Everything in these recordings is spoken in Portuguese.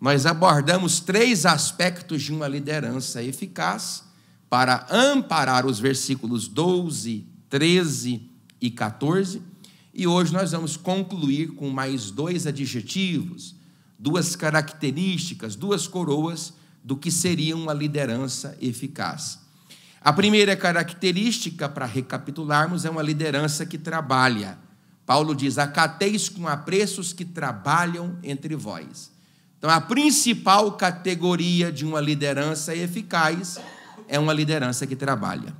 nós abordamos 3 aspectos de uma liderança eficaz para amparar os versículos 12, 13 e 14. E hoje nós vamos concluir com mais 2 adjetivos, 2 características, 2 coroas do que seria uma liderança eficaz. A primeira característica, para recapitularmos, é uma liderança que trabalha. Paulo diz: acateis com apreço os que trabalham entre vós. Então, a principal categoria de uma liderança eficaz é uma liderança que trabalha.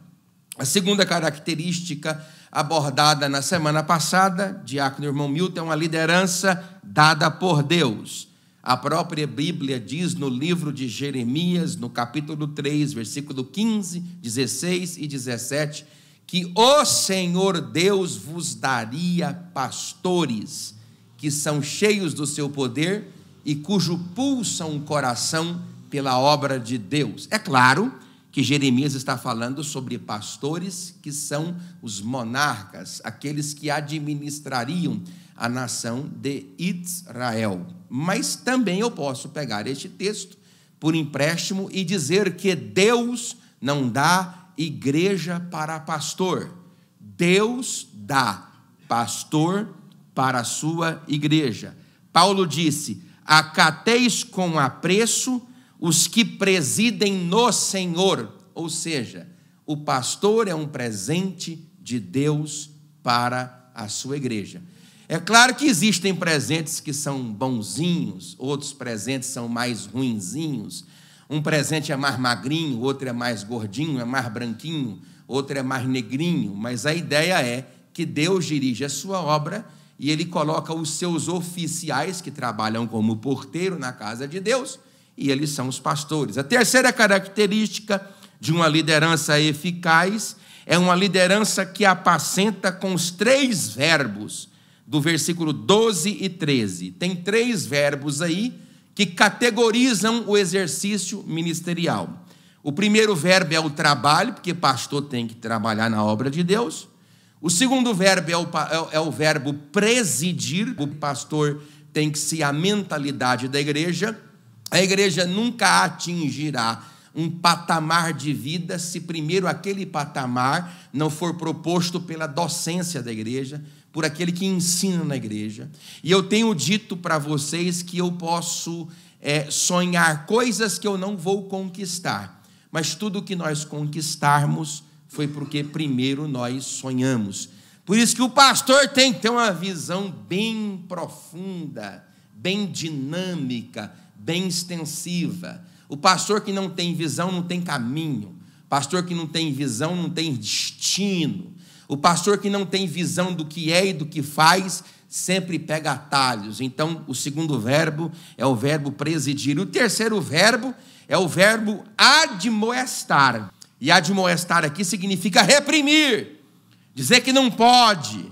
A segunda característica abordada na semana passada, diácono irmão Milton, é uma liderança dada por Deus. A própria Bíblia diz no livro de Jeremias, no capítulo 3, versículo 15, 16 e 17, que o Senhor Deus vos daria pastores que são cheios do seu poder e cujo pulsam o coração pela obra de Deus. É claro que Jeremias está falando sobre pastores que são os monarcas, aqueles que administrariam a nação de Israel. Mas também eu posso pegar este texto por empréstimo e dizer que Deus não dá igreja para pastor. Deus dá pastor para a sua igreja. Paulo disse: acateis com apreço os que presidem no Senhor. Ou seja, o pastor é um presente de Deus para a sua igreja. É claro que existem presentes que são bonzinhos, outros presentes são mais ruinzinhos. Um presente é mais magrinho, outro é mais gordinho, é mais branquinho, outro é mais negrinho. Mas a ideia é que Deus dirige a sua obra e Ele coloca os seus oficiais que trabalham como porteiro na casa de Deus, e eles são os pastores. A terceira característica de uma liderança eficaz é uma liderança que apacenta com os 3 verbos do versículo 12 e 13. Tem 3 verbos aí que categorizam o exercício ministerial. O primeiro verbo é o trabalho, porque pastor tem que trabalhar na obra de Deus. O segundo verbo é o verbo presidir. O pastor tem que ser a mentalidade da igreja. A igreja nunca atingirá um patamar de vida se primeiro aquele patamar não for proposto pela docência da igreja, por aquele que ensina na igreja. E eu tenho dito para vocês que eu posso sonhar coisas que eu não vou conquistar, mas tudo que nós conquistarmos foi porque primeiro nós sonhamos. Por isso que o pastor tem que ter uma visão bem profunda, bem dinâmica, bem extensiva. O pastor que não tem visão não tem caminho. O pastor que não tem visão não tem destino. O pastor que não tem visão do que é e do que faz sempre pega atalhos. Então, o segundo verbo é o verbo presidir. O terceiro verbo é o verbo admoestar. E admoestar aqui significa reprimir, dizer que não pode,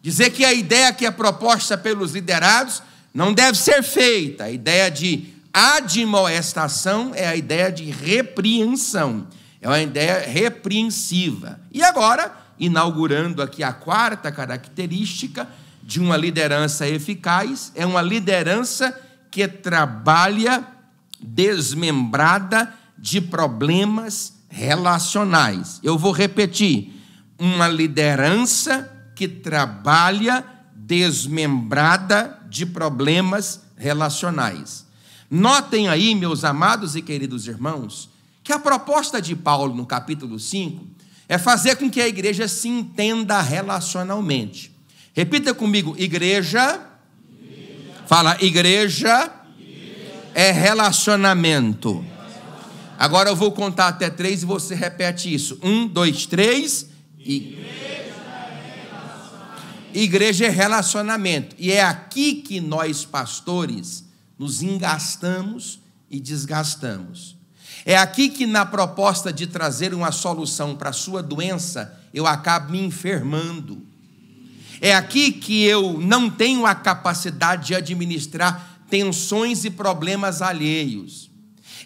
dizer que a ideia que é proposta pelos liderados não deve ser feita. A ideia de admoestação é a ideia de repreensão, é uma ideia repreensiva. E agora, inaugurando aqui a quarta característica de uma liderança eficaz, é uma liderança que trabalha desmembrada de problemas relacionais. Eu vou repetir: uma liderança que trabalha desmembrada de problemas relacionais. Notem aí, meus amados e queridos irmãos, que a proposta de Paulo no capítulo 5 é fazer com que a igreja se entenda relacionalmente. Repita comigo: igreja. Fala, igreja é relacionamento. Agora eu vou contar até 3 e você repete isso. 1, 2, 3. Igreja é relacionamento. E é aqui que nós, pastores, nos engastamos e desgastamos. É aqui que, na proposta de trazer uma solução para a sua doença, eu acabo me enfermando. É aqui que eu não tenho a capacidade de administrar tensões e problemas alheios.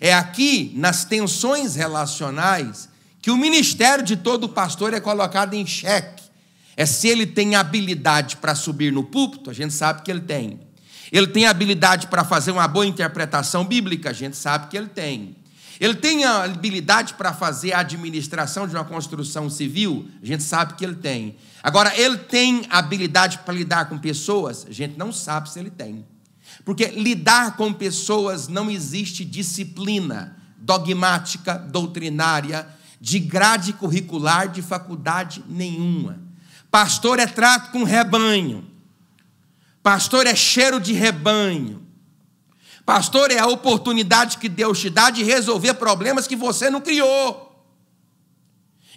É aqui, nas tensões relacionais, que o ministério de todo pastor é colocado em xeque. É se ele tem habilidade para subir no púlpito, a gente sabe que ele tem. Ele tem habilidade para fazer uma boa interpretação bíblica? A gente sabe que ele tem. Ele tem a habilidade para fazer a administração de uma construção civil? A gente sabe que ele tem. Agora, ele tem habilidade para lidar com pessoas? A gente não sabe se ele tem. Porque lidar com pessoas não existe disciplina dogmática, doutrinária, de grade curricular, de faculdade nenhuma. Pastor é trato com rebanho. Pastor é cheiro de rebanho. Pastor é a oportunidade que Deus te dá de resolver problemas que você não criou.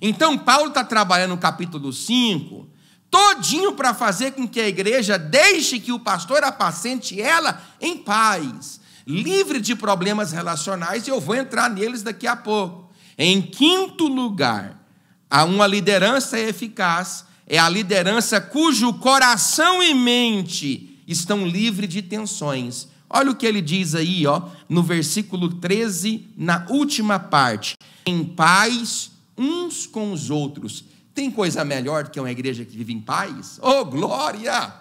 Então, Paulo está trabalhando no capítulo 5, todinho para fazer com que a igreja deixe que o pastor apacente ela em paz, livre de problemas relacionais, e eu vou entrar neles daqui a pouco. Em quinto lugar, há uma liderança eficaz, é a liderança cujo coração e mente estão livres de tensões. Olha o que ele diz aí, no versículo 13, na última parte. Em paz uns com os outros. Tem coisa melhor do que uma igreja que vive em paz? Oh, glória!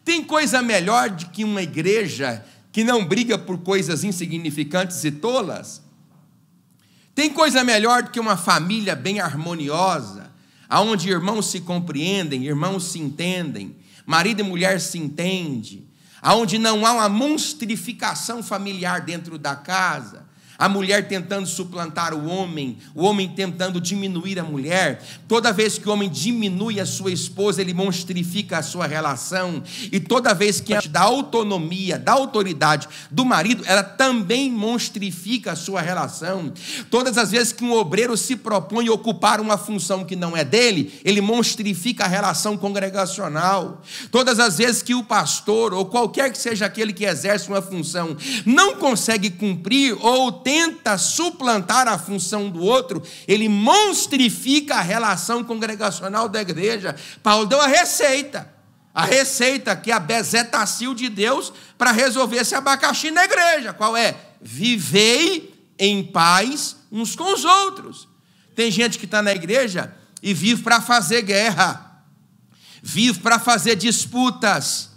Tem coisa melhor do que uma igreja que não briga por coisas insignificantes e tolas? Tem coisa melhor do que uma família bem harmoniosa, onde irmãos se compreendem, irmãos se entendem, marido e mulher se entendem, onde não há uma monstrificação familiar dentro da casa, a mulher tentando suplantar o homem tentando diminuir a mulher. Toda vez que o homem diminui a sua esposa, ele monstrifica a sua relação, e toda vez que da autonomia, da autoridade do marido, ela também monstrifica a sua relação. Todas as vezes que um obreiro se propõe ocupar uma função que não é dele, ele monstrifica a relação congregacional. Todas as vezes que o pastor, ou qualquer que seja aquele que exerce uma função, não consegue cumprir, ou tenta suplantar a função do outro, ele monstrifica a relação congregacional da igreja. Paulo deu a receita que é a bezetacil de Deus para resolver esse abacaxi na igreja. Qual é? Vivei em paz uns com os outros. Tem gente que está na igreja e vive para fazer guerra, vive para fazer disputas,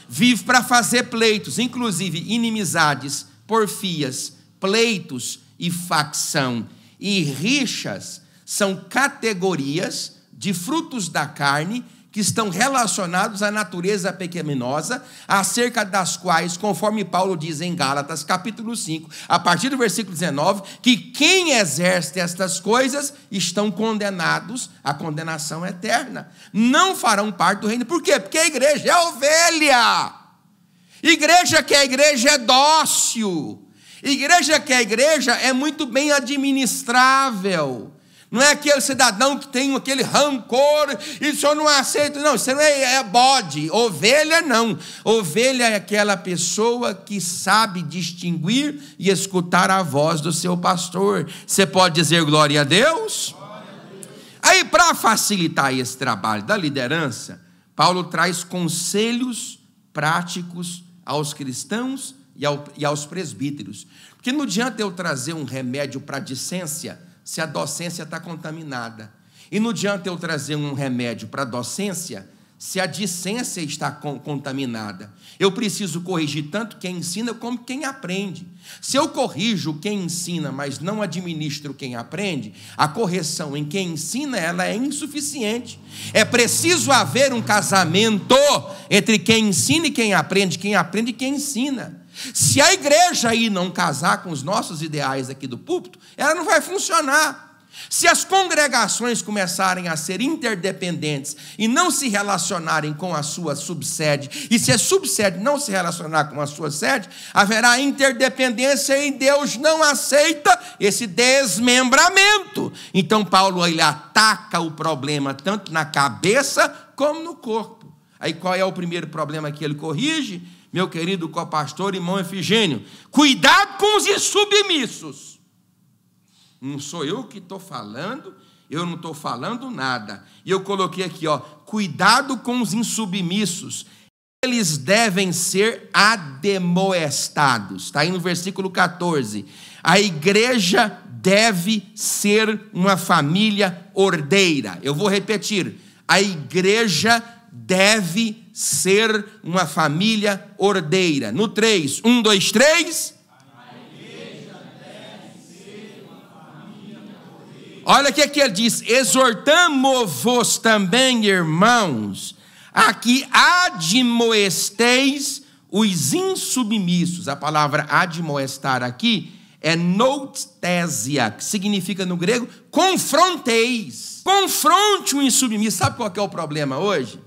vive para fazer pleitos, inclusive inimizades, porfias, pleitos e facção e rixas são categorias de frutos da carne que estão relacionados à natureza pecaminosa, acerca das quais, conforme Paulo diz em Gálatas, capítulo 5, a partir do versículo 19, que quem exerce estas coisas estão condenados à condenação eterna. Não farão parte do reino. Por quê? Porque a igreja é ovelha. Igreja que a igreja é dócil. Igreja que a igreja é muito bem administrável. Não é aquele cidadão que tem aquele rancor e o senhor não aceita. Não, isso não é bode. Ovelha não. Ovelha é aquela pessoa que sabe distinguir e escutar a voz do seu pastor. Você pode dizer glória a Deus? Aí, para facilitar esse trabalho da liderança, Paulo traz conselhos práticos aos cristãos e aos presbíteros. Porque não adianta eu trazer um remédio para a discência se a docência está contaminada. E não adianta eu trazer um remédio para a docência se a discência está contaminada. Eu preciso corrigir tanto quem ensina como quem aprende. Se eu corrijo quem ensina, mas não administro quem aprende, a correção em quem ensina ela é insuficiente. É preciso haver um casamento entre quem ensina e quem aprende e quem ensina. Se a igreja aí não casar com os nossos ideais aqui do púlpito, ela não vai funcionar. Se as congregações começarem a ser interdependentes e não se relacionarem com a sua subsede, e se a subsede não se relacionar com a sua sede, haverá interdependência e Deus não aceita esse desmembramento. Então Paulo ele ataca o problema tanto na cabeça como no corpo. Aí qual é o primeiro problema que ele corrige? Meu querido copastor, irmão Efigênio, cuidado com os insubmissos. Não sou eu que estou falando, eu não estou falando nada. E eu coloquei aqui, cuidado com os insubmissos. Eles devem ser ademoestados. Está aí no versículo 14. A igreja deve ser uma família ordeira. Eu vou repetir. A igreja deve ser uma família ordeira. No 3, 1, 2, 3. Olha o que ele diz: exortamo-vos também, irmãos, a que admoesteis os insubmissos. A palavra admoestar aqui é noutésia, que significa no grego confronteis. Confronte o insubmisso. Sabe qual que é o problema hoje?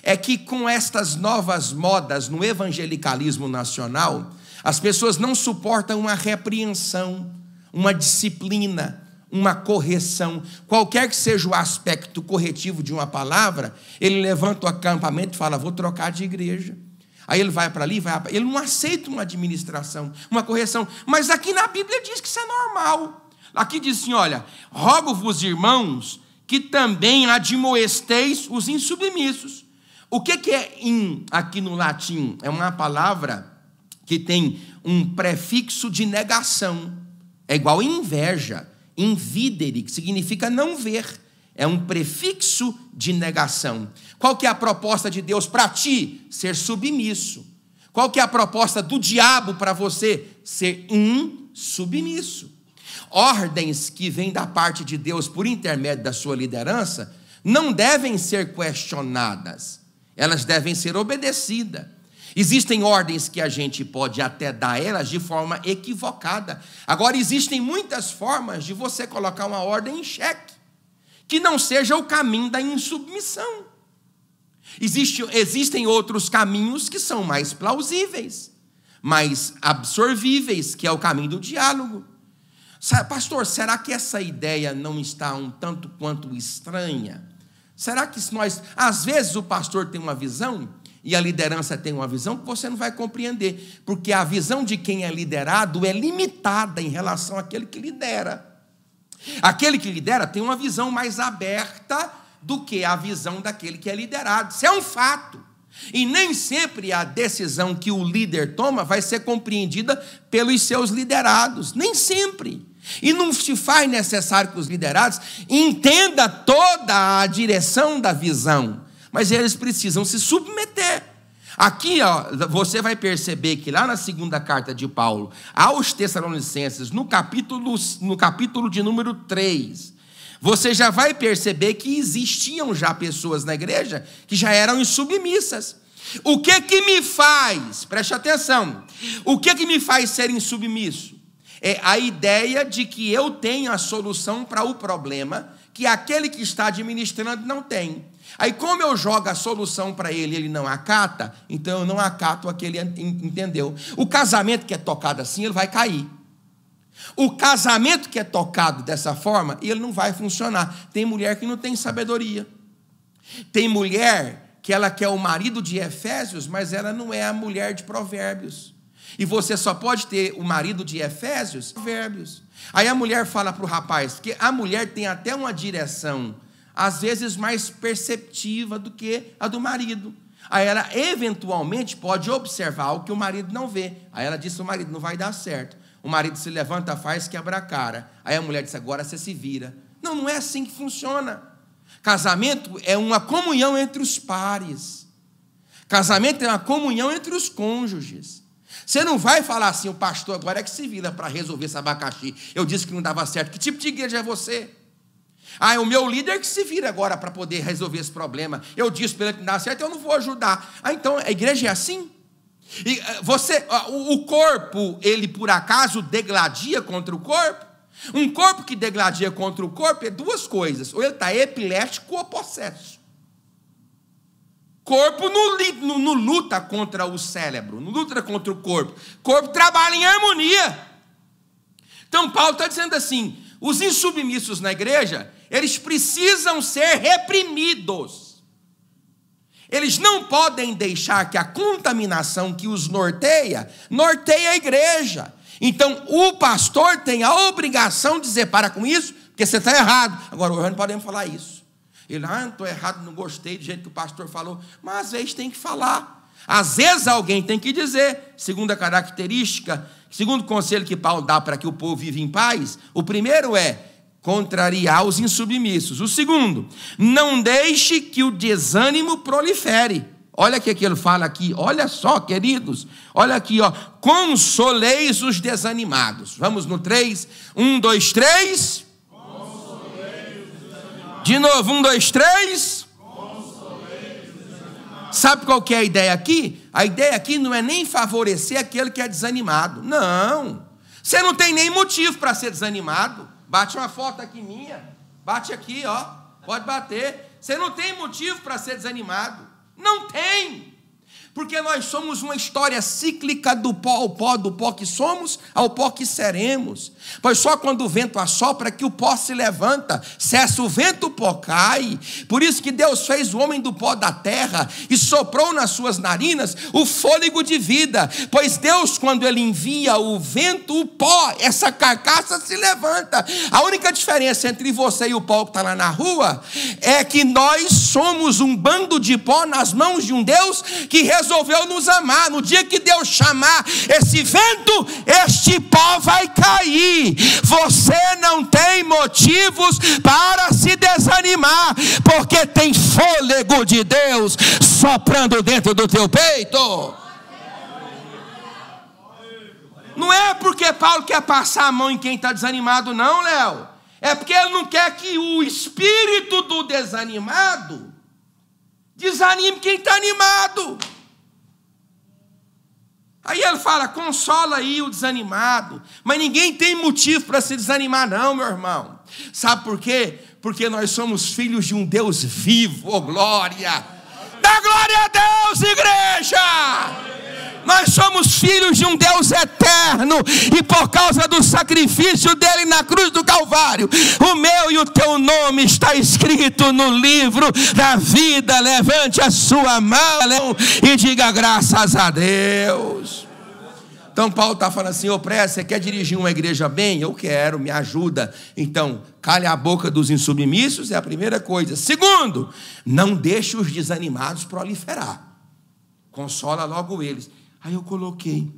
É que com estas novas modas no evangelicalismo nacional, as pessoas não suportam uma repreensão, uma disciplina, uma correção. Qualquer que seja o aspecto corretivo de uma palavra, ele levanta o acampamento e fala: vou trocar de igreja. Aí ele vai para ali, ele não aceita uma administração, uma correção. Mas aqui na Bíblia diz que isso é normal. Aqui diz assim: olha, rogo-vos, irmãos, que também admoesteis os insubmissos. O que é aqui no latim? É uma palavra que tem um prefixo de negação. É igual inveja. Invidere, que significa não ver. É um prefixo de negação. Qual que é a proposta de Deus para ti? Ser submisso. Qual que é a proposta do diabo para você? Ser insubmisso. Ordens que vêm da parte de Deus por intermédio da sua liderança não devem ser questionadas. Elas devem ser obedecidas. Existem ordens que a gente pode até dar elas de forma equivocada. Agora, existem muitas formas de você colocar uma ordem em xeque, que não seja o caminho da insubmissão. Existem outros caminhos que são mais plausíveis, mais absorvíveis, que é o caminho do diálogo. Pastor, será que essa ideia não está um tanto quanto estranha? Será que às vezes o pastor tem uma visão e a liderança tem uma visão que você não vai compreender, porque a visão de quem é liderado é limitada em relação àquele que lidera. Aquele que lidera tem uma visão mais aberta do que a visão daquele que é liderado. Isso é um fato. E nem sempre a decisão que o líder toma vai ser compreendida pelos seus liderados. Nem sempre. E não se faz necessário que os liderados entendam toda a direção da visão, mas eles precisam se submeter. Aqui, você vai perceber que lá na segunda carta de Paulo aos Tessalonicenses, no capítulo de número 3, você já vai perceber que existiam já pessoas na igreja que já eram insubmissas. O que me faz, preste atenção, o que me faz ser insubmisso? É a ideia de que eu tenho a solução para o problema que aquele que está administrando não tem. Aí, como eu jogo a solução para ele, ele não acata, então eu não acato aquele, entendeu? O casamento que é tocado assim, ele vai cair. O casamento que é tocado dessa forma, ele não vai funcionar. Tem mulher que não tem sabedoria. Tem mulher que ela quer o marido de Efésios, mas ela não é a mulher de Provérbios. E você só pode ter o marido de Efésios, Provérbios. Aí a mulher fala para o rapaz, que a mulher tem até uma direção, às vezes mais perceptiva do que a do marido. Aí ela eventualmente pode observar algo que o marido não vê. Aí ela diz: o marido não vai dar certo. O marido se levanta, faz, quebra a cara. Aí a mulher diz: agora você se vira. Não, não é assim que funciona. Casamento é uma comunhão entre os pares. Casamento é uma comunhão entre os cônjuges. Você não vai falar assim: o pastor agora é que se vira para resolver esse abacaxi. Eu disse que não dava certo. Que tipo de igreja é você? Ah, é o meu líder que se vira agora para poder resolver esse problema. Eu disse para ele que não dá certo, eu não vou ajudar. Ah, então a igreja é assim? E o corpo, ele por acaso degladia contra o corpo? Um corpo que degladia contra o corpo é duas coisas: ou ele está epilético ou possesso. Corpo não luta contra o cérebro, não luta contra o corpo. Corpo trabalha em harmonia. Então Paulo está dizendo assim: os insubmissos na igreja, eles precisam ser reprimidos. Eles não podem deixar que a contaminação que os norteie a igreja. Então, o pastor tem a obrigação de dizer: para com isso, porque você está errado. Agora, hoje não podemos falar isso. Ele: não estou errado, não gostei do jeito que o pastor falou. Mas, às vezes, tem que falar. Às vezes, alguém tem que dizer. Segunda característica, segundo conselho que Paulo dá para que o povo viva em paz, o primeiro é contrariar os insubmissos. O segundo: não deixe que o desânimo prolifere. Olha o que ele fala aqui, olha só, queridos, olha aqui, ó, consoleis os desanimados. Vamos no 3, 1, 2, 3. De novo, 1, 2, 3. Sabe qual que é a ideia aqui? A ideia aqui não é nem favorecer aquele que é desanimado. Não. Você não tem nem motivo para ser desanimado. Bate uma foto aqui minha. Bate aqui, ó. Pode bater. Você não tem motivo para ser desanimado. Não tem. Porque nós somos uma história cíclica do pó que somos ao pó que seremos. Pois só quando o vento assopra que o pó se levanta, cessa o vento, o pó cai. Por isso que Deus fez o homem do pó da terra e soprou nas suas narinas o fôlego de vida. Pois Deus, quando Ele envia o vento, o pó, essa carcaça se levanta. A única diferença entre você e o pó que está lá na rua é que nós somos um bando de pó nas mãos de um Deus que resolveu nos amar. No dia que Deus chamar esse vento, este pó vai cair. Você não tem motivos para se desanimar, porque tem fôlego de Deus soprando dentro do teu peito. Não é porque Paulo quer passar a mão em quem está desanimado, não, Léo. É porque ele não quer que o espírito do desanimado desanime quem está animado. Aí ele fala, consola aí o desanimado. Mas ninguém tem motivo para se desanimar não, meu irmão. Sabe por quê? Porque nós somos filhos de um Deus vivo, oh glória. Dá glória a Deus, igreja! Nós somos filhos de um Deus eterno, e por causa do sacrifício dele na cruz do Calvário, o meu e o teu nome está escrito no livro da vida. Levante a sua mão e diga graças a Deus. Então Paulo está falando assim, ô Pré, você quer dirigir uma igreja bem? Eu quero, me ajuda. Então, cale a boca dos insubmissos, é a primeira coisa. Segundo, não deixe os desanimados proliferar. Consola logo eles. Aí eu coloquei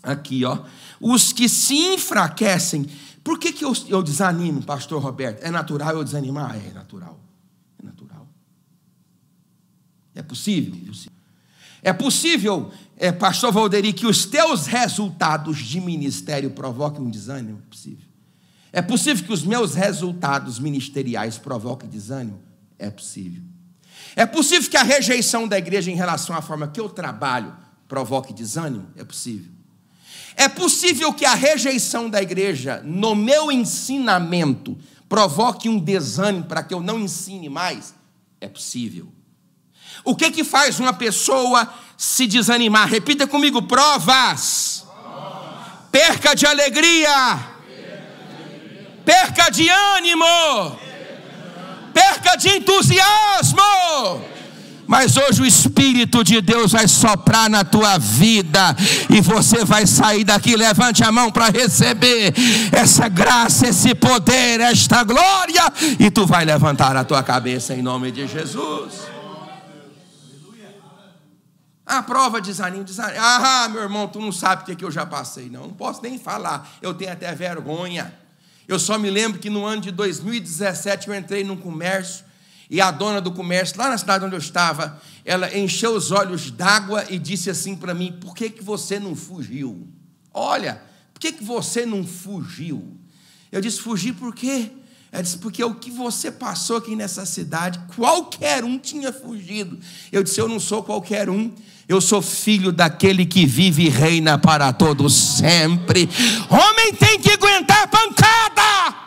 aqui, ó, os que se enfraquecem. Por que eu desanimo, pastor Roberto? É natural eu desanimar? É natural. É natural. É possível? É possível, pastor Valderi, que os teus resultados de ministério provoquem um desânimo? É possível. É possível que os meus resultados ministeriais provoquem desânimo? É possível. É possível que a rejeição da igreja em relação à forma que eu trabalho provoque desânimo? É possível. É possível que a rejeição da igreja no meu ensinamento provoque um desânimo para que eu não ensine mais? É possível. O que faz uma pessoa se desanimar? Repita comigo, provas. Perca de alegria. Perca de ânimo. Perca de entusiasmo. Mas hoje o Espírito de Deus vai soprar na tua vida e você vai sair daqui. Levante a mão para receber essa graça, esse poder, esta glória, e tu vai levantar a tua cabeça em nome de Jesus. A prova de desânimo. Ah, meu irmão, tu não sabe o que eu já passei. Não posso nem falar, eu tenho até vergonha. Eu só me lembro que no ano de 2017 eu entrei num comércio, e a dona do comércio, lá na cidade onde eu estava, ela encheu os olhos d'água e disse assim para mim, por que você não fugiu? Olha, por que você não fugiu? Eu disse, fugir por quê? Ela disse, porque o que você passou aqui nessa cidade, qualquer um tinha fugido. Eu disse, eu não sou qualquer um, eu sou filho daquele que vive e reina para todos sempre. Homem tem que aguentar pancada.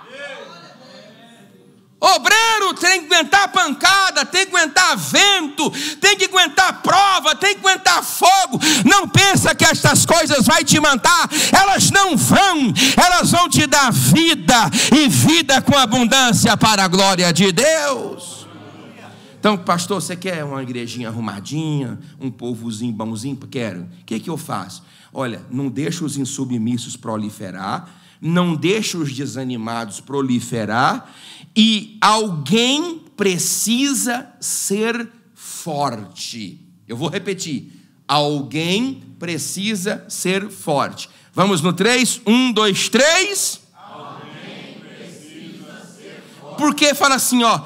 Obreiro tem que aguentar pancada, tem que aguentar vento, tem que aguentar prova, tem que aguentar fogo. Não pensa que estas coisas vai te matar, elas não vão, elas vão te dar vida, e vida com abundância para a glória de Deus. Então, pastor, você quer uma igrejinha arrumadinha, um povozinho bonzinho? Quero. O que eu faço? Olha, não deixa os insubmissos proliferar, não deixa os desanimados proliferar, e alguém precisa ser forte. Eu vou repetir. Alguém precisa ser forte. Vamos no 3? 1, 2, 3. Alguém precisa ser forte. Porque fala assim, ó.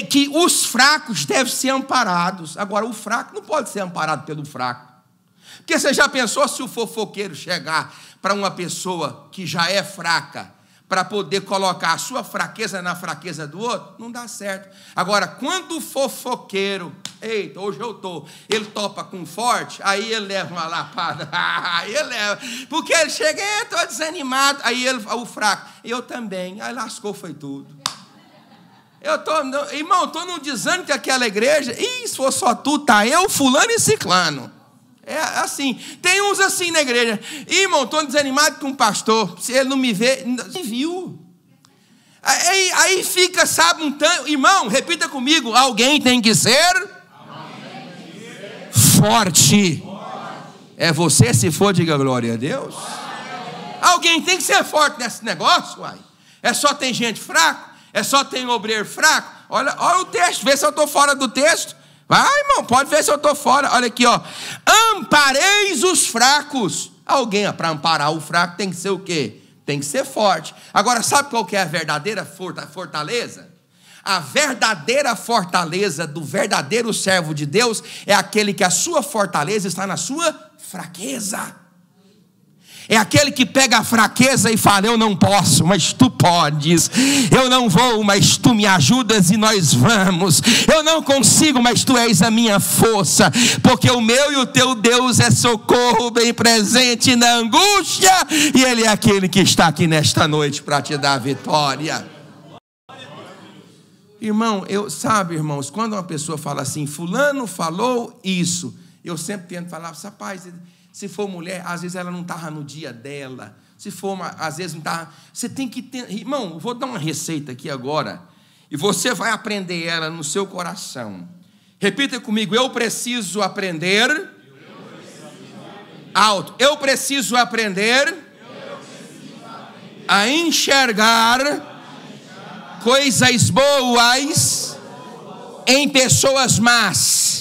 que os fracos devem ser amparados. Agora, o fraco não pode ser amparado pelo fraco. Porque você já pensou se o fofoqueiro chegar para uma pessoa que já é fraca, para poder colocar a sua fraqueza na fraqueza do outro? Não dá certo. Agora, quando o fofoqueiro, eita, hoje eu estou, ele topa com forte, aí ele leva uma lapada, aí ele leva, porque ele chega, estou desanimado, aí ele, o fraco, eu também, aí lascou, foi tudo. Irmão, estou num desânimo que aquela igreja, se for só tu, tá eu, fulano e ciclano. É assim, tem uns assim na igreja, irmão, estou desanimado com o pastor, se ele não me vê, não viu. Aí fica, sabe, um tanto, irmão, repita comigo, alguém tem que ser forte. É você, se for, diga glória a Deus. Alguém tem que ser forte nesse negócio, uai. É só tem gente fraca? É só tem obreiro fraco? Olha o texto, vê se eu estou fora do texto. Vai, irmão, pode ver se eu estou fora. Olha aqui, ó. Ampareis os fracos. Alguém, para amparar o fraco, tem que ser o quê? Tem que ser forte. Agora, sabe qual que é a verdadeira fortaleza? A verdadeira fortaleza do verdadeiro servo de Deus é aquele que a sua fortaleza está na sua fraqueza. É aquele que pega a fraqueza e fala, eu não posso, mas tu podes. Eu não vou, mas tu me ajudas e nós vamos. Eu não consigo, mas tu és a minha força. Porque o meu e o teu Deus é socorro bem presente na angústia. E Ele é aquele que está aqui nesta noite para te dar a vitória. Irmão, sabe, irmãos, quando uma pessoa fala assim, fulano falou isso, eu sempre tento falar, rapaz, se for mulher, às vezes ela não estava no dia dela. Se for às vezes não estava. Você tem que ter. Irmão, vou dar uma receita aqui agora. E você vai aprender ela no seu coração. Repita comigo, eu preciso aprender. Alto. Eu preciso aprender a enxergar coisas boas em pessoas más.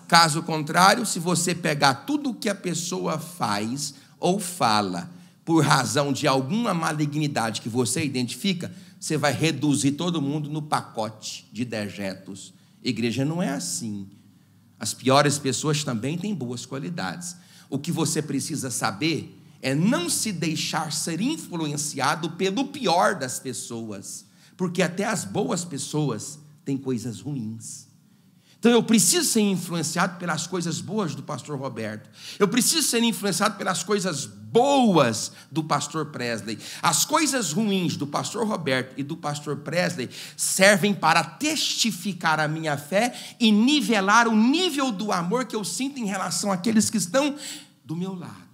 Caso contrário, se você pegar tudo o que a pessoa faz ou fala, por razão de alguma malignidade que você identifica, você vai reduzir todo mundo no pacote de dejetos. Igreja não é assim. As piores pessoas também têm boas qualidades. O que você precisa saber é não se deixar ser influenciado pelo pior das pessoas, porque até as boas pessoas têm coisas ruins. Então eu preciso ser influenciado pelas coisas boas do pastor Roberto. Eu preciso ser influenciado pelas coisas boas do pastor Presley. As coisas ruins do pastor Roberto e do pastor Presley servem para testificar a minha fé e nivelar o nível do amor que eu sinto em relação àqueles que estão do meu lado.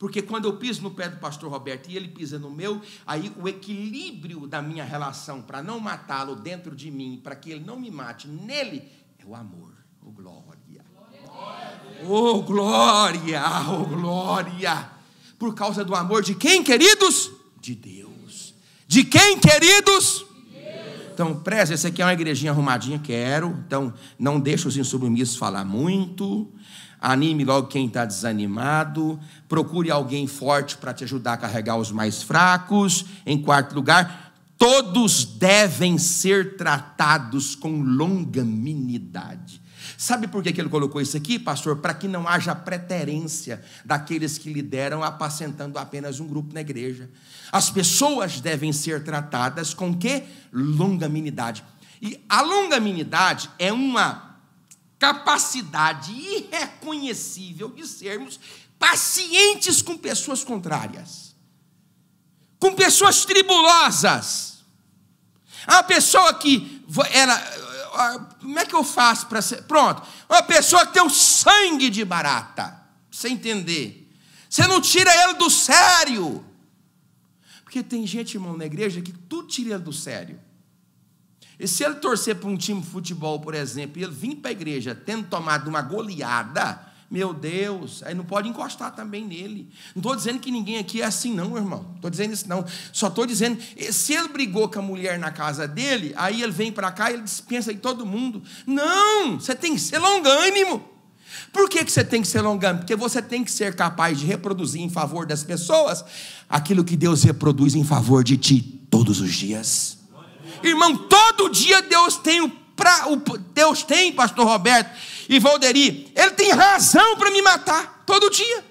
Porque quando eu piso no pé do pastor Roberto e ele pisa no meu, aí o equilíbrio da minha relação para não matá-lo dentro de mim, para que ele não me mate nele, é o amor. Oh, glória! Oh, glória! Oh, glória! Por causa do amor de quem, queridos? De Deus. De quem, queridos? De Deus. Então, preza, essa aqui é uma igrejinha arrumadinha, quero. Então, não deixe os insubmissos falar muito. Anime logo quem está desanimado. Procure alguém forte para te ajudar a carregar os mais fracos. Em quarto lugar, todos devem ser tratados com longanimidade. Sabe por que ele colocou isso aqui, pastor? Para que não haja preterência daqueles que lideram apacentando apenas um grupo na igreja. As pessoas devem ser tratadas com que? Longanimidade. E a longanimidade é uma capacidade irreconhecível de sermos pacientes com pessoas contrárias, com pessoas tribulosas. A pessoa que como é que eu faço para ser? Pronto, uma pessoa que tem o sangue de barata, você entender, você não tira ele do sério, porque tem gente, irmão, na igreja que tudo tira ele do sério. E se ele torcer para um time de futebol, por exemplo, e ele vir para a igreja tendo tomado uma goleada, meu Deus, aí não pode encostar também nele. Não estou dizendo que ninguém aqui é assim não, irmão. Não estou dizendo isso não. Só estou dizendo, se ele brigou com a mulher na casa dele, aí ele vem para cá e ele dispensa de todo mundo. Não, você tem que ser longânimo. Por que você tem que ser longânimo? Porque você tem que ser capaz de reproduzir em favor das pessoas aquilo que Deus reproduz em favor de ti. todos os dias. Irmão, todo dia Deus tem, pastor Roberto e Valderi, Ele tem razão para me matar, todo dia.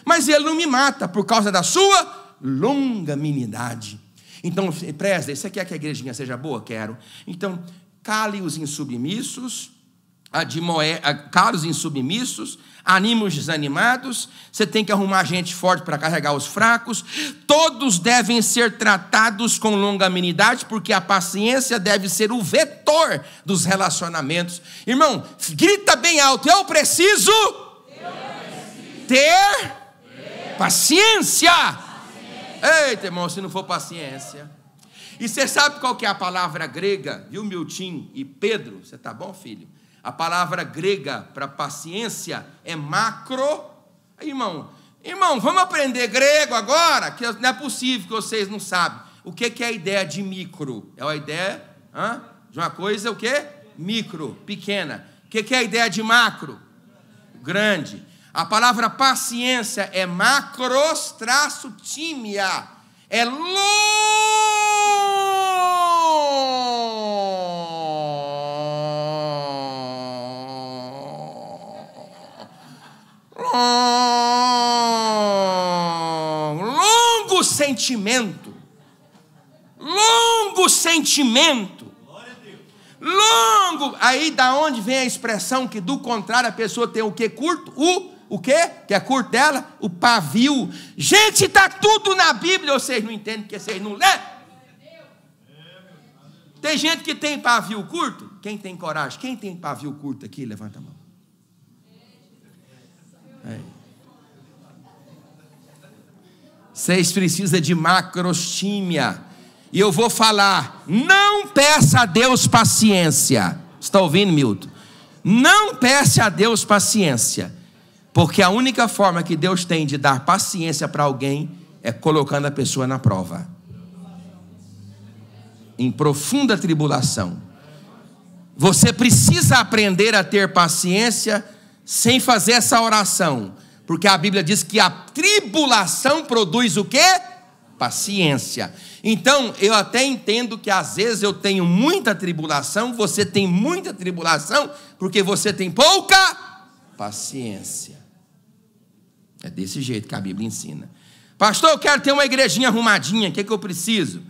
Mas Ele não me mata por causa da sua longanimidade. Então, Presley, você quer que a igrejinha seja boa? Quero. Então, cale os insubmissos, cale os insubmissos, anime os desanimados. Você tem que arrumar gente forte para carregar os fracos. Todos devem ser tratados com longanimidade, porque a paciência deve ser o vetor dos relacionamentos. Irmão, grita bem alto: eu preciso ter paciência. Eita, irmão, se não for paciência. E você sabe qual que é a palavra grega, viu, Milton e Pedro? Você tá bom, filho? A palavra grega para paciência é macro. Irmão, vamos aprender grego agora? Que não é possível que vocês não sabem. O que é a ideia de micro? É a ideia de uma coisa, o quê? Micro, pequena. O que é a ideia de macro? Grande. A palavra paciência é macros-tímia. É longo sentimento. Longo sentimento. Longo. Aí da onde vem a expressão que do contrário a pessoa tem o que curto? O quê? Que é curto dela? O pavio. Gente, está tudo na Bíblia. Vocês não entendem porque vocês não lêem. Tem gente que tem pavio curto? Quem tem coragem? Quem tem pavio curto aqui? Levanta a mão. Aí. Vocês precisam de macrostímia. E eu vou falar: não peça a Deus paciência. Está ouvindo, Milton? Não peça a Deus paciência. Porque a única forma que Deus tem de dar paciência para alguém é colocando a pessoa na prova, em profunda tribulação. Você precisa aprender a ter paciência sem fazer essa oração, porque a Bíblia diz que a tribulação produz o quê? Paciência. Então, eu até entendo que às vezes eu tenho muita tribulação, você tem muita tribulação, porque você tem pouca paciência. É desse jeito que a Bíblia ensina. Pastor, eu quero ter uma igrejinha arrumadinha, o que eu preciso?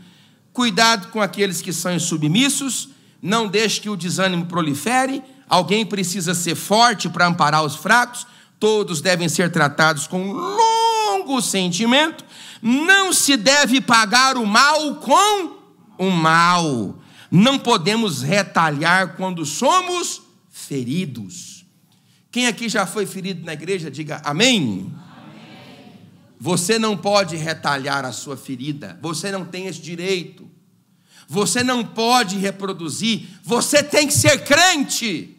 Cuidado com aqueles que são insubmissos, não deixe que o desânimo prolifere, alguém precisa ser forte para amparar os fracos, todos devem ser tratados com longo sentimento, não se deve pagar o mal com o mal, não podemos retalhar quando somos feridos. Quem aqui já foi ferido na igreja, diga amém. Você não pode retalhar a sua ferida, você não tem esse direito, você não pode reproduzir, você tem que ser crente.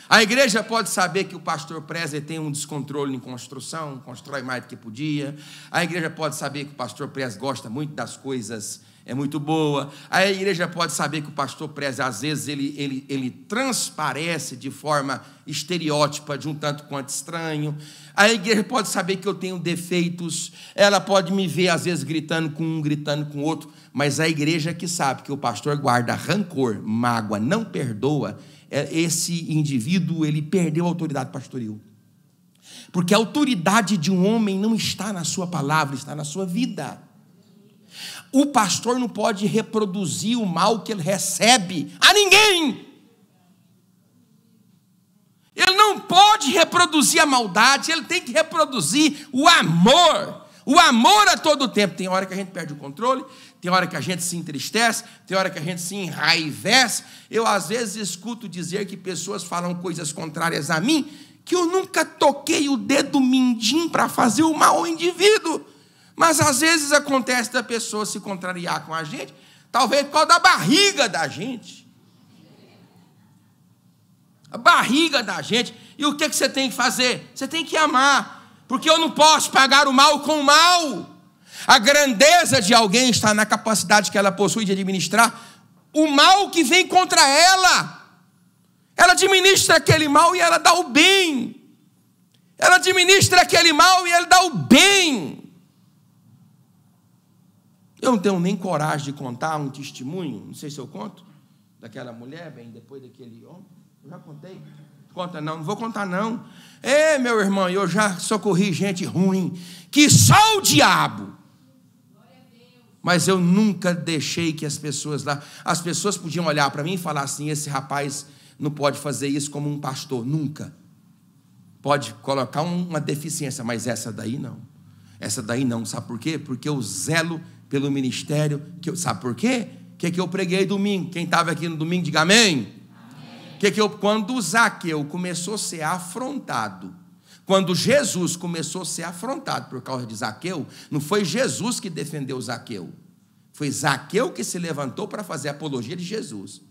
A igreja pode saber que o pastor Presley tem um descontrole em construção, constrói mais do que podia. A igreja pode saber que o pastor Presley gosta muito das coisas, é muito boa. A igreja pode saber que o pastor Presley, às vezes, ele transparece de forma estereótipa, de um tanto quanto estranho. A igreja pode saber que eu tenho defeitos, ela pode me ver, às vezes, gritando com um, gritando com o outro, mas a igreja que sabe que o pastor guarda rancor, mágoa, não perdoa, esse indivíduo, ele perdeu a autoridade pastoril. Porque a autoridade de um homem não está na sua palavra, está na sua vida. O pastor não pode reproduzir o mal que ele recebe a ninguém. Ele não pode reproduzir a maldade, ele tem que reproduzir o amor. O amor a todo tempo. Tem hora que a gente perde o controle, tem hora que a gente se entristece, tem hora que a gente se enraivece. Eu, às vezes, escuto dizer que pessoas falam coisas contrárias a mim, que eu nunca toquei o dedo mindinho para fazer o mal ao indivíduo. Mas, às vezes, acontece da pessoa se contrariar com a gente, talvez por causa da barriga da gente. A barriga da gente. E o que você tem que fazer? Você tem que amar, porque eu não posso pagar o mal com o mal. A grandeza de alguém está na capacidade que ela possui de administrar o mal que vem contra ela. Ela administra aquele mal e ela dá o bem. Ela administra aquele mal e ela dá o bem. Eu não tenho nem coragem de contar um testemunho, não sei se eu conto, daquela mulher, bem, depois daquele homem. Eu já contei. Conta não, não vou contar não. Meu irmão, eu já socorri gente ruim, que só o diabo. Mas eu nunca deixei que as pessoas podiam olhar para mim e falar assim, esse rapaz não pode fazer isso como um pastor, nunca. Pode colocar uma deficiência, mas essa daí não. Essa daí não, sabe por quê? Porque eu zelo pelo ministério, sabe por quê? O que eu preguei domingo? Quem estava aqui no domingo, diga amém. Quando Zaqueu começou a ser afrontado, quando Jesus começou a ser afrontado por causa de Zaqueu, não foi Jesus que defendeu Zaqueu, foi Zaqueu que se levantou para fazer apologia de Jesus.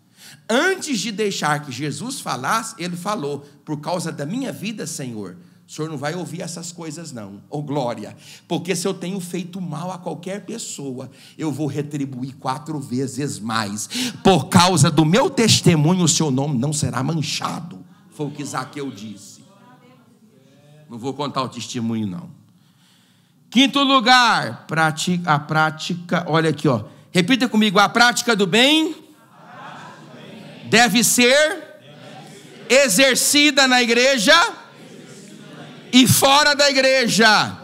Antes de deixar que Jesus falasse, ele falou, por causa da minha vida, Senhor, o Senhor não vai ouvir essas coisas não, glória, porque se eu tenho feito mal a qualquer pessoa, eu vou retribuir 4 vezes mais, por causa do meu testemunho, o seu nome não será manchado, foi o que Zaqueu disse. Não vou contar o testemunho não. 5º lugar, a prática, olha aqui, repita comigo, a prática do bem deve ser exercida na igreja e fora da igreja.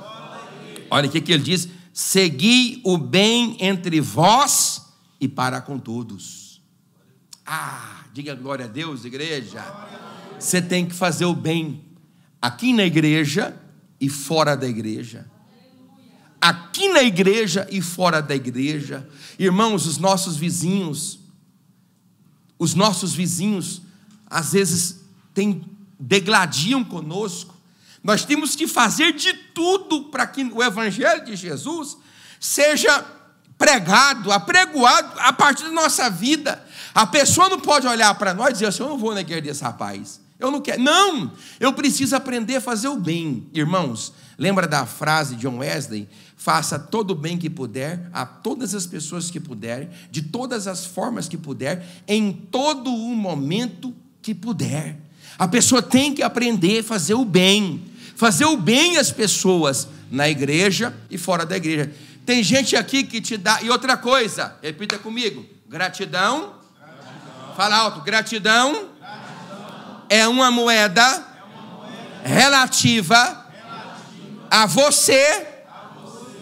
Olha o que ele diz: segui o bem entre vós e para com todos. Diga glória a Deus, igreja. Você tem que fazer o bem aqui na igreja e fora da igreja. Aqui na igreja e fora da igreja. Irmãos, os nossos vizinhos, às vezes, degladiam conosco. Nós temos que fazer de tudo para que o evangelho de Jesus seja pregado, apregoado a partir da nossa vida. A pessoa não pode olhar para nós e dizer assim, eu não vou na igreja desse rapaz, eu não quero. Não, eu preciso aprender a fazer o bem. Irmãos, lembra da frase de John Wesley? Faça todo o bem que puder, a todas as pessoas que puderem, de todas as formas que puder, em todo o momento que puder. A pessoa tem que aprender a fazer o bem às pessoas, na igreja e fora da igreja. Tem gente aqui que te dá, e outra coisa, repita comigo, gratidão. Fala alto, gratidão é uma moeda relativa a você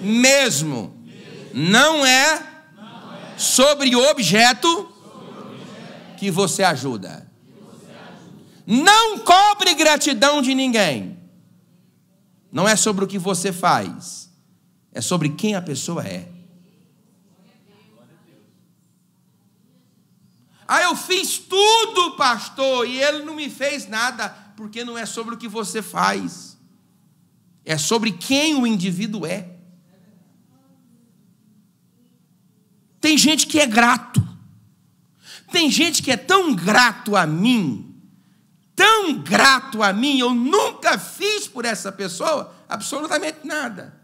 mesmo, não é sobre o objeto que você ajuda. Não cobre gratidão de ninguém. Não é sobre o que você faz, é sobre quem a pessoa é. Eu fiz tudo, pastor, e ele não me fez nada, porque não é sobre o que você faz, é sobre quem o indivíduo é. Tem gente que é grato, tem gente que é tão grato a mim, eu nunca fiz por essa pessoa absolutamente nada.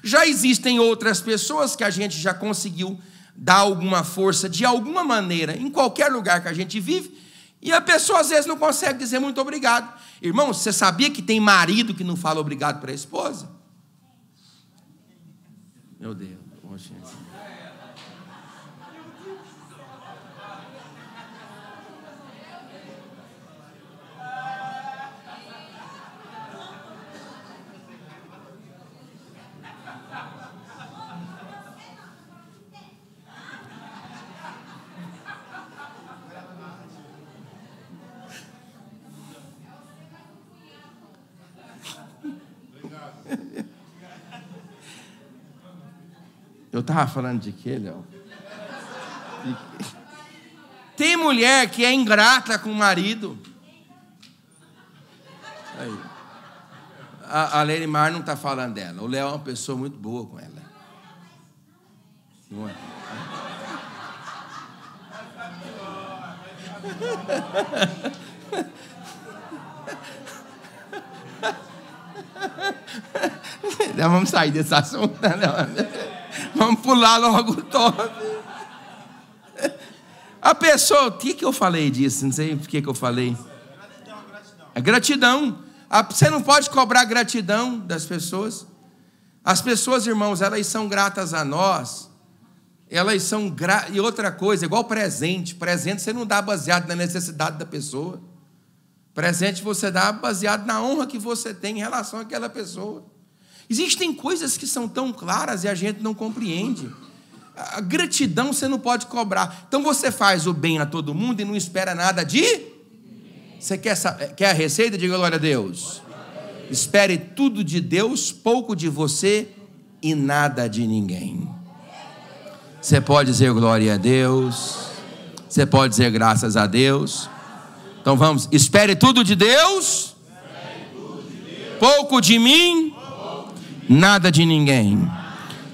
Já existem outras pessoas que a gente já conseguiu dar alguma força de alguma maneira, em qualquer lugar que a gente vive, e a pessoa às vezes não consegue dizer muito obrigado. Irmão, você sabia que tem marido que não fala obrigado para a esposa? Meu Deus, poxa. Eu estava falando de quê, Léo? Tem mulher que é ingrata com o marido. Aí. A Lerimar não está falando dela. O Léo é uma pessoa muito boa com ela. Não é? Vamos sair desse assunto, né? Vamos pular logo o top. A pessoa, o que eu falei disso? Não sei por que eu falei. É gratidão. Você não pode cobrar gratidão das pessoas. As pessoas, irmãos, elas são gratas a nós elas são... E outra coisa, igual presente. Presente você não dá baseado na necessidade da pessoa. Presente você dá baseado na honra que você tem em relação àquela pessoa. Existem coisas que são tão claras e a gente não compreende. A gratidão você não pode cobrar. Então você faz o bem a todo mundo e não espera nada de... Você quer a receita? Diga glória a Deus. Espere tudo de Deus, pouco de você e nada de ninguém. Você pode dizer glória a Deus. Você pode dizer graças a Deus. Então vamos, espere tudo de Deus, pouco de mim, nada de ninguém.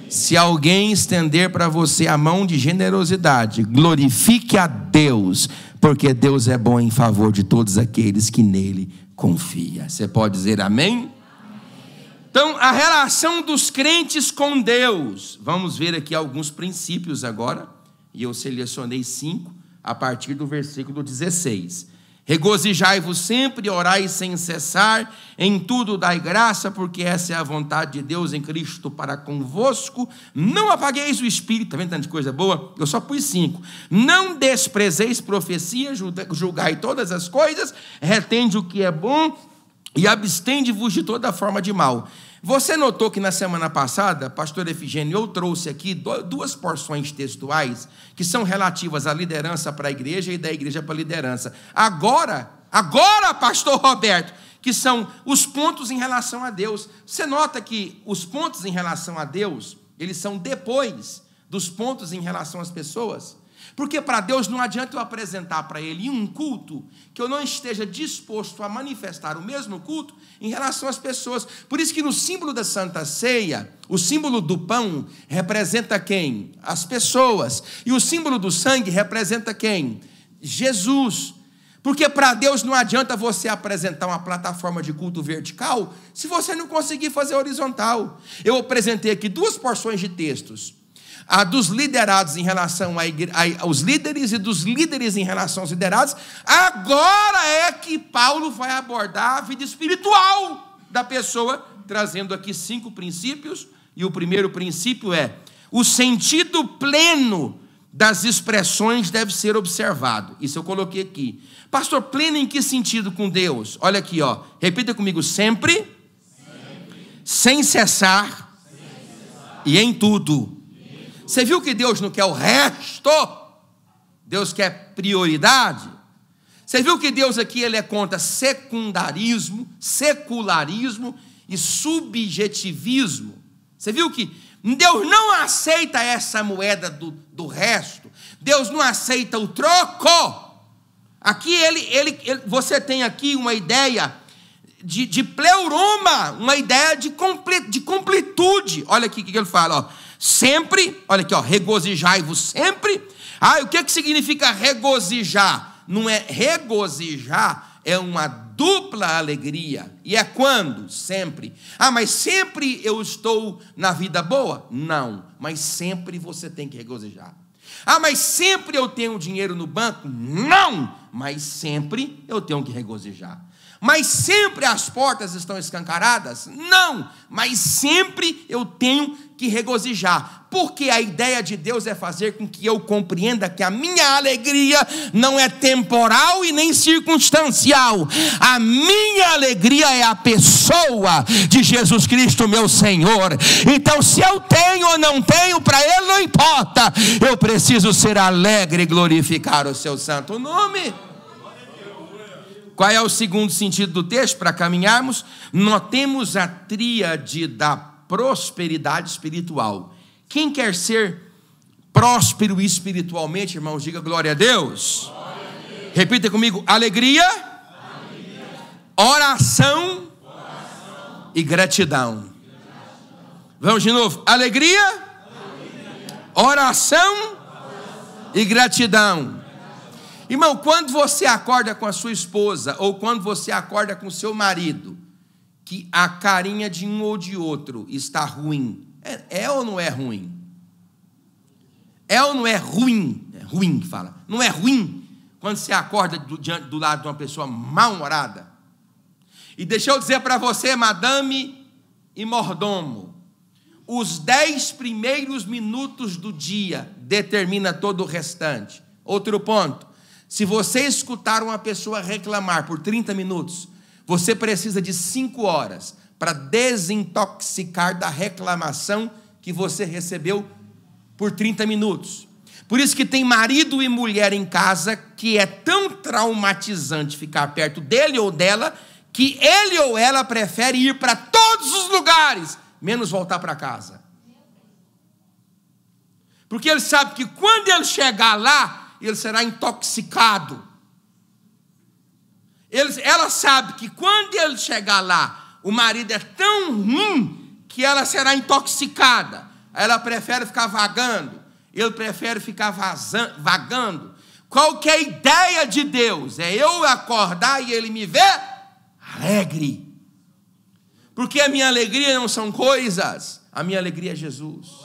Se alguém estender para você a mão de generosidade, glorifique a Deus, porque Deus é bom em favor de todos aqueles que nele confiam. Você pode dizer amém? Então, a relação dos crentes com Deus. Vamos ver aqui alguns princípios agora, e eu selecionei 5 a partir do versículo 16. Regozijai-vos sempre, orai sem cessar, em tudo dai graça, porque essa é a vontade de Deus em Cristo para convosco. Não apagueis o espírito. Está vendo tanta coisa boa? Eu só pus 5. Não desprezeis profecia, julgai todas as coisas, retende o que é bom e abstende-vos de toda forma de mal. Você notou que na semana passada, pastor Efigênio, eu trouxe aqui 2 porções textuais que são relativas à liderança para a igreja e da igreja para a liderança. Agora, pastor Roberto, que são os pontos em relação a Deus. Você nota que os pontos em relação a Deus, eles são depois dos pontos em relação às pessoas? Porque para Deus não adianta eu apresentar para Ele um culto que eu não esteja disposto a manifestar o mesmo culto em relação às pessoas. Por isso que no símbolo da Santa Ceia, o símbolo do pão representa quem? As pessoas. E o símbolo do sangue representa quem? Jesus. Porque para Deus não adianta você apresentar uma plataforma de culto vertical se você não conseguir fazer horizontal. Eu apresentei aqui 2 porções de textos. A dos liderados em relação aos líderes e dos líderes em relação aos liderados. Agora é que Paulo vai abordar a vida espiritual da pessoa, trazendo aqui 5 princípios. E o primeiro princípio é: o sentido pleno das expressões deve ser observado. Isso eu coloquei aqui. Pastor, pleno em que sentido com Deus? Olha aqui, ó. Repita comigo: sempre. Sem cessar e em tudo. Você viu que Deus não quer o resto? Deus quer prioridade. Você viu que Deus aqui ele é contra secundarismo, secularismo e subjetivismo. Você viu que Deus não aceita essa moeda do resto. Deus não aceita o troco. Aqui você tem aqui uma ideia de pleuroma, uma ideia de completude. Olha aqui o que ele fala, ó. Sempre, olha aqui, ó, regozijai-vos sempre. O que significa regozijar? Não é regozijar, é uma dupla alegria. E é quando? Sempre. Mas sempre eu estou na vida boa? Não, mas sempre você tem que regozijar. Mas sempre eu tenho dinheiro no banco? Não, mas sempre eu tenho que regozijar. Mas sempre as portas estão escancaradas? Não, mas sempre eu tenho que regozijar. Porque a ideia de Deus é fazer com que eu compreenda que a minha alegria não é temporal e nem circunstancial. A minha alegria é a pessoa de Jesus Cristo, meu Senhor. Então, se eu tenho ou não tenho, para Ele não importa. Eu preciso ser alegre e glorificar o seu santo nome. Qual é o segundo sentido do texto para caminharmos? Notemos a tríade da prosperidade espiritual. Quem quer ser próspero espiritualmente, irmãos, diga glória a Deus. Glória a Deus. Repita comigo: alegria, oração e gratidão. Vamos de novo: alegria, oração e gratidão. Irmão, quando você acorda com a sua esposa, ou quando você acorda com o seu marido, que a carinha de um ou de outro está ruim, é ou não é ruim? É ou não é ruim? É ruim que fala. Não é ruim quando você acorda do lado de uma pessoa mal-humorada? E deixa eu dizer para você, madame e mordomo, os 10 primeiros minutos do dia determina todo o restante. Outro ponto: se você escutar uma pessoa reclamar por 30 minutos, você precisa de 5 horas para desintoxicar da reclamação que você recebeu por 30 minutos. Por isso que tem marido e mulher em casa que é tão traumatizante ficar perto dele ou dela, que ele ou ela prefere ir para todos os lugares, menos voltar para casa. Porque ele sabe que quando ele chegar lá, ele será intoxicado. Ela sabe que quando ele chegar lá, o marido é tão ruim que ela será intoxicada. Ela prefere ficar vagando. Ele prefere ficar vagando. Qual que é a ideia de Deus? É eu acordar e ele me ver alegre. Porque a minha alegria não são coisas. A minha alegria é Jesus.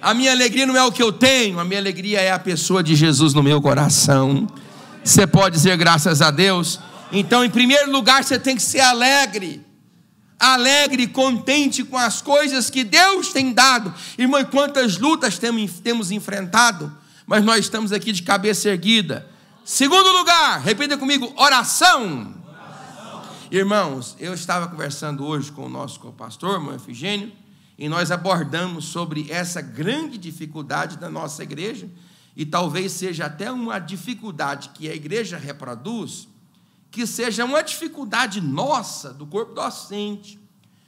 A minha alegria não é o que eu tenho. A minha alegria é a pessoa de Jesus no meu coração. Você pode dizer graças a Deus? Então, em primeiro lugar, você tem que ser alegre. Alegre e contente com as coisas que Deus tem dado. Irmão, quantas lutas temos enfrentado, mas nós estamos aqui de cabeça erguida. Segundo lugar, repita comigo: oração. Irmãos, eu estava conversando hoje com o nosso pastor, irmão Efigênio, e nós abordamos sobre essa grande dificuldade da nossa igreja, e talvez seja até uma dificuldade que a igreja reproduz, que seja uma dificuldade nossa, do corpo docente,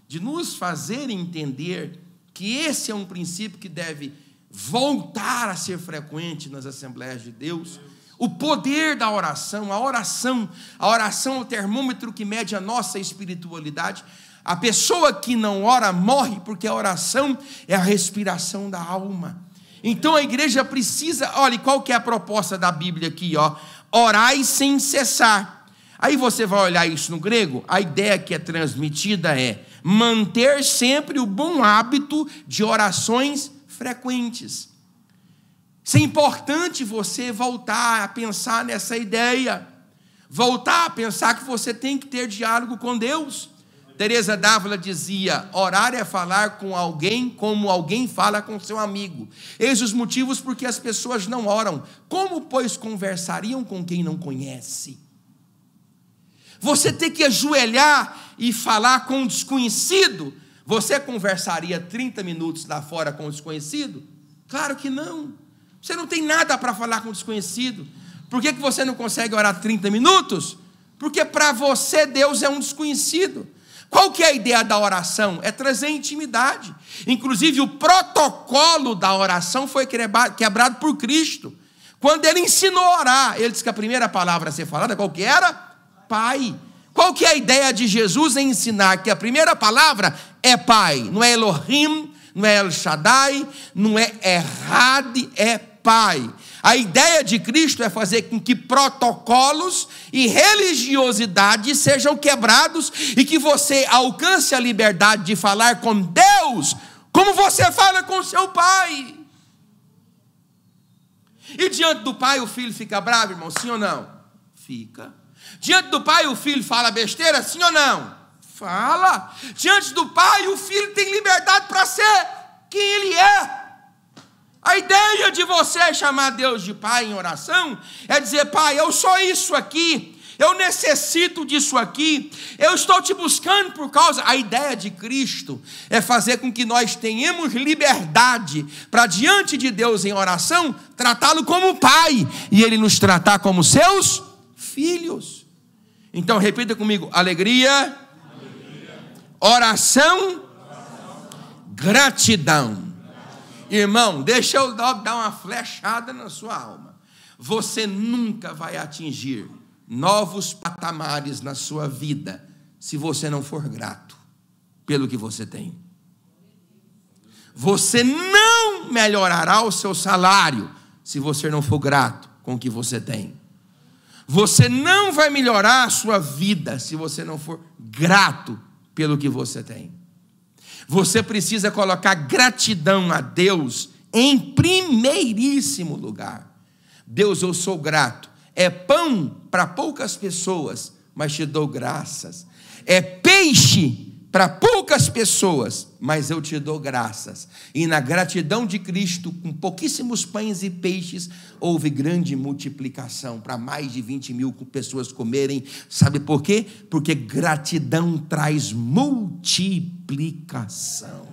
de nos fazer entender que esse é um princípio que deve voltar a ser frequente nas Assembleias de Deus. O poder da oração, a oração é o termômetro que mede a nossa espiritualidade. A pessoa que não ora morre, porque a oração é a respiração da alma. Então a igreja precisa, olha, qual que é a proposta da Bíblia aqui, ó? Orai sem cessar. Aí você vai olhar isso no grego, a ideia que é transmitida é manter sempre o bom hábito de orações frequentes. Isso é importante você voltar a pensar nessa ideia, voltar a pensar que você tem que ter diálogo com Deus. Teresa d'Ávila dizia: orar é falar com alguém como alguém fala com seu amigo. Eis os motivos porque as pessoas não oram. Como, pois, conversariam com quem não conhece? Você tem que ajoelhar e falar com um desconhecido. Você conversaria 30 minutos lá fora com um desconhecido? Claro que não. Você não tem nada para falar com um desconhecido. Por que você não consegue orar 30 minutos? Porque para você Deus é um desconhecido. Qual que é a ideia da oração? É trazer intimidade. Inclusive o protocolo da oração foi quebrado por Cristo. Quando ele ensinou a orar, ele disse que a primeira palavra a ser falada, qual que era? Pai. Qual que é a ideia de Jesus em ensinar que a primeira palavra é Pai? Não é Elohim, não é El Shaddai, não é Errad, é Pai. A ideia de Cristo é fazer com que protocolos e religiosidade sejam quebrados e que você alcance a liberdade de falar com Deus como você fala com seu pai. E diante do pai o filho fica bravo, irmão? Sim ou não? Fica. Diante do pai o filho fala besteira? Sim ou não? Fala. Diante do pai o filho tem liberdade para ser quem ele é. A ideia de você chamar Deus de pai em oração é dizer: pai, eu sou isso aqui, eu necessito disso aqui, eu estou te buscando por causa... A ideia de Cristo é fazer com que nós tenhamos liberdade para, diante de Deus em oração, tratá-lo como pai e ele nos tratar como seus filhos. Então repita comigo: alegria, oração, gratidão. Irmão, deixa eu dar uma flechada na sua alma. Você nunca vai atingir novos patamares na sua vida se você não for grato pelo que você tem. Você não melhorará o seu salário se você não for grato com o que você tem. Você não vai melhorar a sua vida se você não for grato pelo que você tem. Você precisa colocar gratidão a Deus em primeiríssimo lugar. Deus, eu sou grato. É pão para poucas pessoas, mas te dou graças. É peixe para poucas pessoas, mas eu te dou graças. E na gratidão de Cristo, com pouquíssimos pães e peixes, houve grande multiplicação, para mais de 20.000 pessoas comerem. Sabe por quê? Porque gratidão traz multiplicação.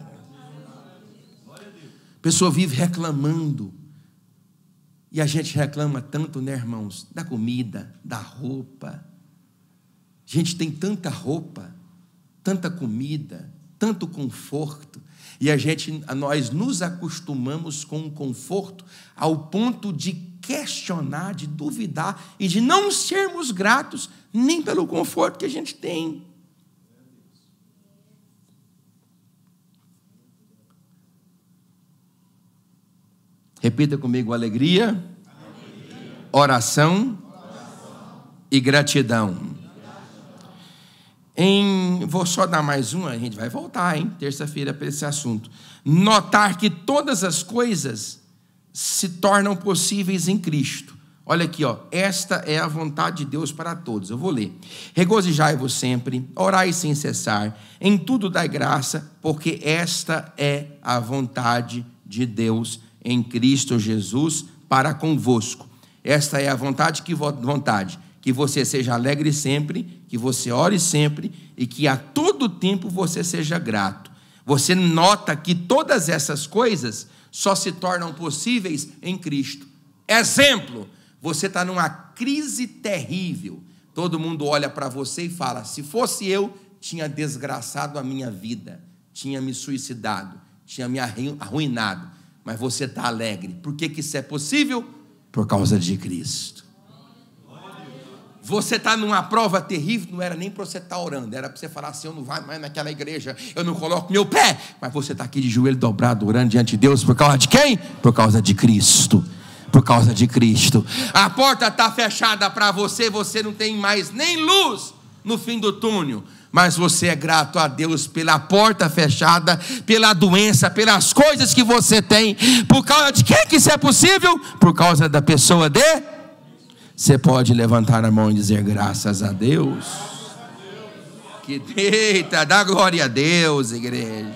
A pessoa vive reclamando, e a gente reclama tanto, né, irmãos? Da comida, da roupa. A gente tem tanta roupa, tanta comida, tanto conforto, e nós nos acostumamos com o conforto ao ponto de questionar, de duvidar e de não sermos gratos nem pelo conforto que a gente tem. Repita comigo: alegria, oração e gratidão. Vou só dar mais uma, a gente vai voltar, terça-feira, para esse assunto. Notar que todas as coisas se tornam possíveis em Cristo. Olha aqui, esta é a vontade de Deus para todos. Eu vou ler. Regozijai-vos sempre, orai sem cessar, em tudo dai graça, porque esta é a vontade de Deus em Cristo Jesus para convosco. Esta é a vontade, que você seja alegre sempre, que você ore sempre e que a todo tempo você seja grato. Você nota que todas essas coisas só se tornam possíveis em Cristo. Exemplo, você está numa crise terrível, todo mundo olha para você e fala: se fosse eu, tinha desgraçado a minha vida, tinha me suicidado, tinha me arruinado, mas você está alegre. Por que isso é possível? Por causa de Cristo. Você está numa prova terrível, não era nem para você estar orando, era para você falar assim: eu não vou mais naquela igreja, eu não coloco meu pé, mas você está aqui de joelho dobrado, orando diante de Deus, por causa de quem? Por causa de Cristo, por causa de Cristo. A porta está fechada para você, você não tem mais nem luz no fim do túnel, mas você é grato a Deus pela porta fechada, pela doença, pelas coisas que você tem. Por causa de quem que isso é possível? Por causa da pessoa de... Você pode levantar a mão e dizer graças a Deus. Eita, dá glória a Deus, igreja.